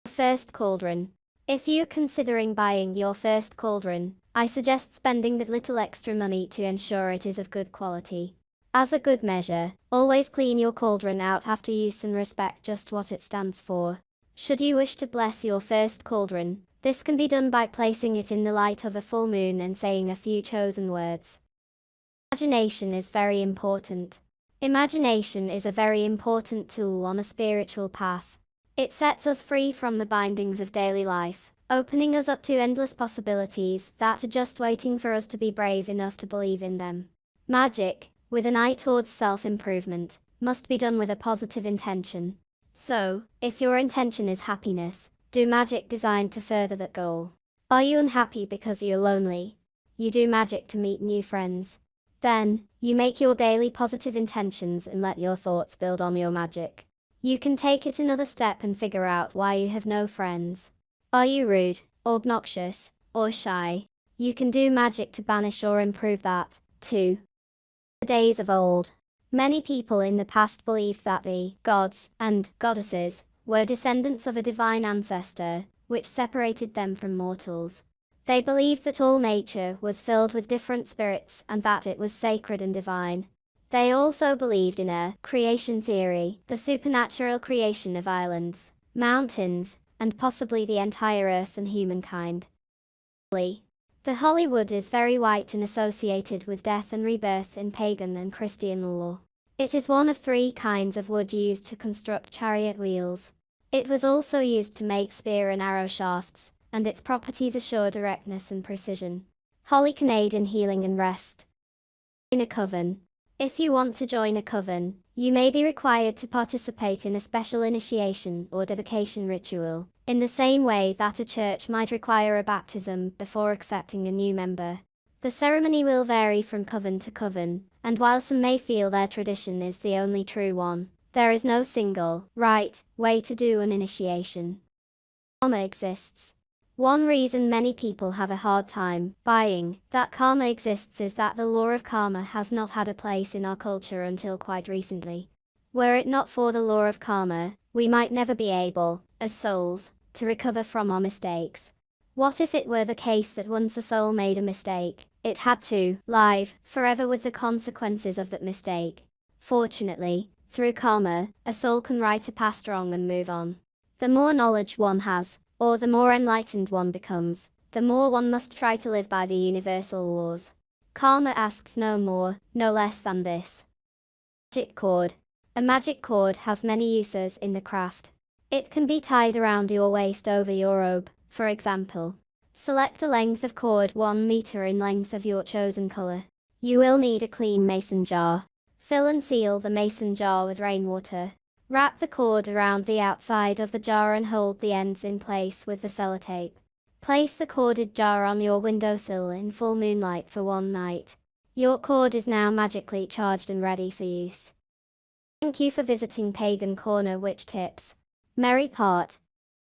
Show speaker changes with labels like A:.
A: First cauldron. If you're considering buying your first cauldron, I suggest spending the little extra money to ensure it is of good quality. As a good measure, always clean your cauldron out after use and respect just what it stands for. Should you wish to bless your first cauldron, this can be done by placing it in the light of a full moon and saying a few chosen words. Imagination is very important. Imagination is a very important tool on a spiritual path. It sets us free from the bindings of daily life, opening us up to endless possibilities that are just waiting for us to be brave enough to believe in them. Magic, with an eye towards self-improvement, must be done with a positive intention. So, if your intention is happiness, do magic designed to further that goal. Are you unhappy because you're lonely? You do magic to meet new friends. Then, you make your daily positive intentions and let your thoughts build on your magic. You can take it another step and figure out why you have no friends. Are you rude, obnoxious, or shy? You can do magic to banish or improve that, too. The days of old. Many people in the past believed that the gods and goddesses were descendants of a divine ancestor, which separated them from mortals. They believed that all nature was filled with different spirits and that it was sacred and divine. They also believed in a creation theory, the supernatural creation of islands, mountains, and possibly the entire earth and humankind. The Hollywood is very white and associated with death and rebirth in pagan and Christian lore. It is one of 3 kinds of wood used to construct chariot wheels. It was also used to make spear and arrow shafts, and its properties assure directness and precision. Holly can aid in healing and rest. In a coven. If you want to join a coven, you may be required to participate in a special initiation or dedication ritual, in the same way that a church might require a baptism before accepting a new member. The ceremony will vary from coven to coven, and while some may feel their tradition is the only true one, there is no single, right, way to do an initiation. Karma exists. One reason many people have a hard time buying that karma exists is that the law of karma has not had a place in our culture until quite recently. Were it not for the law of karma, we might never be able, as souls, to recover from our mistakes. What if it were the case that once a soul made a mistake, it had to live forever with the consequences of that mistake? Fortunately, through karma, a soul can right a past wrong and move on. The more knowledge one has, or the more enlightened one becomes, the more one must try to live by the universal laws. Karma asks no more, no less than this. Magic cord. A magic cord has many uses in the craft. It can be tied around your waist over your robe, for example. Select a length of cord 1 meter in length of your chosen color. You will need a clean mason jar. Fill and seal the mason jar with rainwater. Wrap the cord around the outside of the jar and hold the ends in place with the sellotape. Place the corded jar on your windowsill in full moonlight for 1 night. Your cord is now magically charged and ready for use. Thank you for visiting Pagan Corner Witch Tips. Merry part.